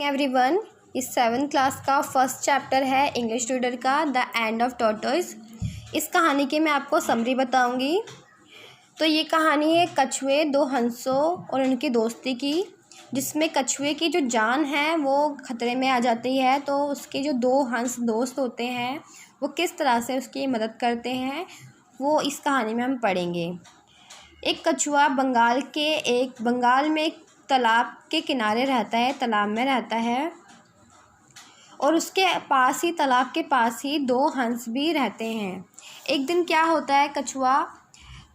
Everyone. इस 7th class का first chapter है इंग्लिश रीडर का द एंड ऑफ टॉर्टोइज। इस कहानी की मैं आपको समरी बताऊंगी। तो ये कहानी है कछुए, दो हंसों और उनकी दोस्ती की, जिसमें कछुए की जो जान है वो ख़तरे में आ जाती है। तो उसके जो दो हंस दोस्त होते हैं वो किस तरह से उसकी मदद करते हैं वो इस कहानी में हम पढ़ेंगे। एक कछुआ बंगाल में एक तालाब के किनारे रहता है, तालाब में रहता है, और उसके पास ही, तालाब के पास ही दो हंस भी रहते हैं। एक दिन क्या होता है, कछुआ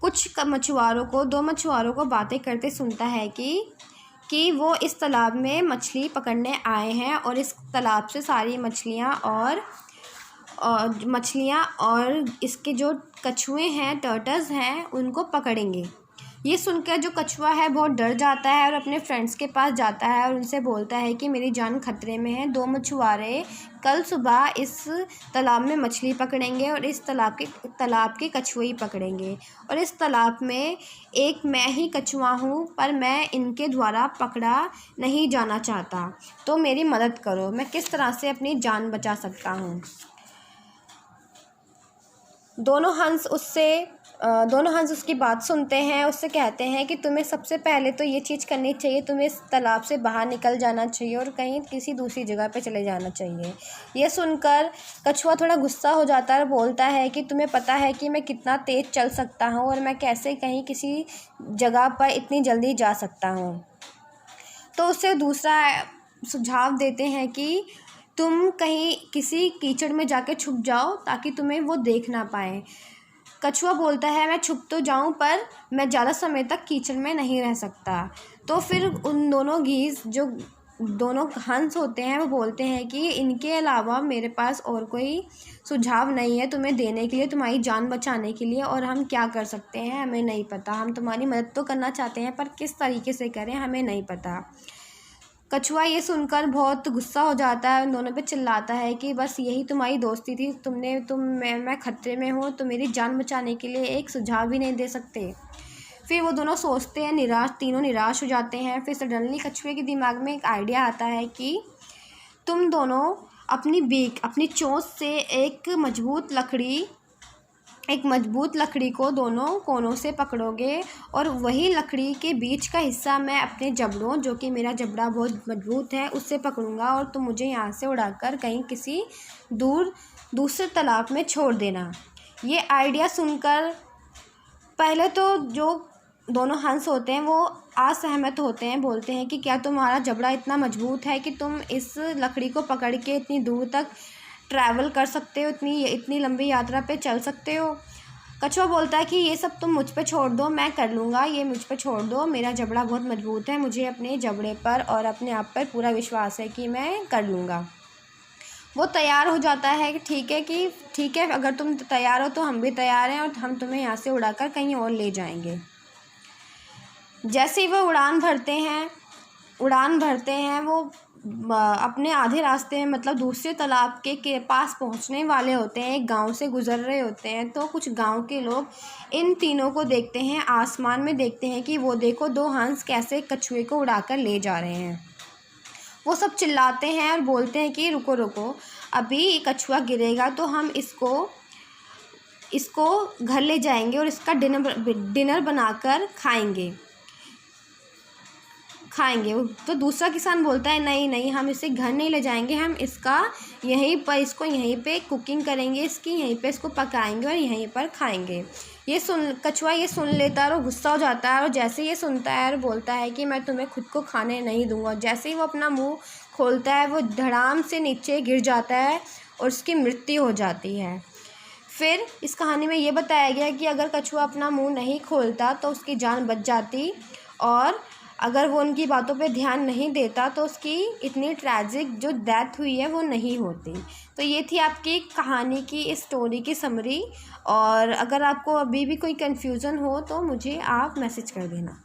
दो मछुआरों को बातें करते सुनता है कि वो इस तालाब में मछली पकड़ने आए हैं और इस तालाब से सारी मछलियाँ और इसके जो कछुए हैं, टर्टल्स हैं, उनको पकड़ेंगे। ये सुनकर जो कछुआ है बहुत डर जाता है और अपने फ्रेंड्स के पास जाता है और उनसे बोलता है कि मेरी जान खतरे में है। दो मछुआरे कल सुबह इस तालाब में मछली पकड़ेंगे और इस तालाब के कछुए ही पकड़ेंगे, और इस तालाब में एक मैं ही कछुआ हूँ, पर मैं इनके द्वारा पकड़ा नहीं जाना चाहता। तो मेरी मदद करो, मैं किस तरह से अपनी जान बचा सकता हूँ। दोनों हंस उसकी बात सुनते हैं। उससे कहते हैं कि तुम्हें सबसे पहले तो ये चीज़ करनी चाहिए, तुम्हें इस तालाब से बाहर निकल जाना चाहिए और कहीं किसी दूसरी जगह पे चले जाना चाहिए। ये सुनकर कछुआ थोड़ा गुस्सा हो जाता है और बोलता है कि तुम्हें पता है कि मैं कितना तेज़ चल सकता हूँ और मैं कैसे कहीं किसी जगह पर इतनी जल्दी जा सकता हूँ। तो उससे दूसरा सुझाव देते हैं कि तुम कहीं किसी कीचड़ में जाके छुप जाओ ताकि तुम्हें वो देख ना पाए। कछुआ बोलता है मैं छुप तो जाऊं, पर मैं ज़्यादा समय तक कीचड़ में नहीं रह सकता। तो फिर उन दोनों हंस होते हैं वो बोलते हैं कि इनके अलावा मेरे पास और कोई सुझाव नहीं है तुम्हें देने के लिए, तुम्हारी जान बचाने के लिए, और हम क्या कर सकते हैं हमें नहीं पता। हम तुम्हारी मदद तो करना चाहते हैं पर किस तरीके से करें हमें नहीं पता। कछुआ ये सुनकर बहुत गुस्सा हो जाता है, उन दोनों पे चिल्लाता है कि बस यही तुम्हारी दोस्ती थी, मैं खतरे में हूँ तो मेरी जान बचाने के लिए एक सुझाव भी नहीं दे सकते। फिर वो दोनों सोचते हैं, तीनों निराश हो जाते हैं। फिर सडनली कछुए के दिमाग में एक आइडिया आता है कि तुम दोनों अपनी चोंच से एक मजबूत लकड़ी को दोनों कोनों से पकड़ोगे और वही लकड़ी के बीच का हिस्सा मैं अपने जबड़ों, जो कि मेरा जबड़ा बहुत मजबूत है, उससे पकड़ूंगा और तुम मुझे यहाँ से उड़ाकर कहीं किसी दूसरे तालाब में छोड़ देना। ये आइडिया सुनकर पहले तो जो दोनों हंस होते हैं वो असहमत होते हैं, बोलते हैं कि क्या तुम्हारा जबड़ा इतना मजबूत है कि तुम इस लकड़ी को पकड़ के इतनी दूर तक ट्रैवल कर सकते हो, इतनी लंबी यात्रा पे चल सकते हो। कछुआ बोलता है कि ये सब तुम मुझ पे छोड़ दो, मैं कर लूँगा, ये मुझ पे छोड़ दो, मेरा जबड़ा बहुत मजबूत है, मुझे अपने जबड़े पर और अपने आप पर पूरा विश्वास है कि मैं कर लूँगा। वो तैयार हो जाता है कि ठीक है अगर तुम तैयार हो तो हम भी तैयार हैं और हम तुम्हें यहाँ से उड़ाकर कहीं और ले जाएंगे। जैसे ही वो उड़ान भरते हैं वो अपने आधे रास्ते में, मतलब दूसरे तालाब के पास पहुंचने वाले होते हैं, एक गांव से गुजर रहे होते हैं। तो कुछ गांव के लोग इन तीनों को देखते हैं, आसमान में देखते हैं कि वो देखो दो हंस कैसे कछुए को उड़ाकर ले जा रहे हैं। वो सब चिल्लाते हैं और बोलते हैं कि रुको रुको, अभी कछुआ गिरेगा तो हम इसको घर ले जाएंगे और इसका डिनर बनाकर खाएंगे। तो दूसरा किसान बोलता है नहीं, हम इसे घर नहीं ले जाएंगे, हम इसको यहीं पे कुकिंग करेंगे, यहीं पे इसको पकाएंगे और यहीं पर खाएंगे। कछुआ ये सुन लेता है और गुस्सा हो जाता है, और जैसे ये सुनता है और बोलता है कि मैं तुम्हें खुद को खाने नहीं दूंगा। जैसे ही वो अपना मुंह खोलता है वो धड़ाम से नीचे गिर जाता है और उसकी मृत्यु हो जाती है। फिर इस कहानी में ये बताया गया कि अगर कछुआ अपना मुंह नहीं खोलता तो उसकी जान बच जाती, और अगर वो उनकी बातों पे ध्यान नहीं देता तो उसकी इतनी ट्रैजिक जो डेथ हुई है वो नहीं होती। तो ये थी आपकी कहानी की, इस स्टोरी की समरी। और अगर आपको अभी भी कोई कन्फ्यूज़न हो तो मुझे आप मैसेज कर देना।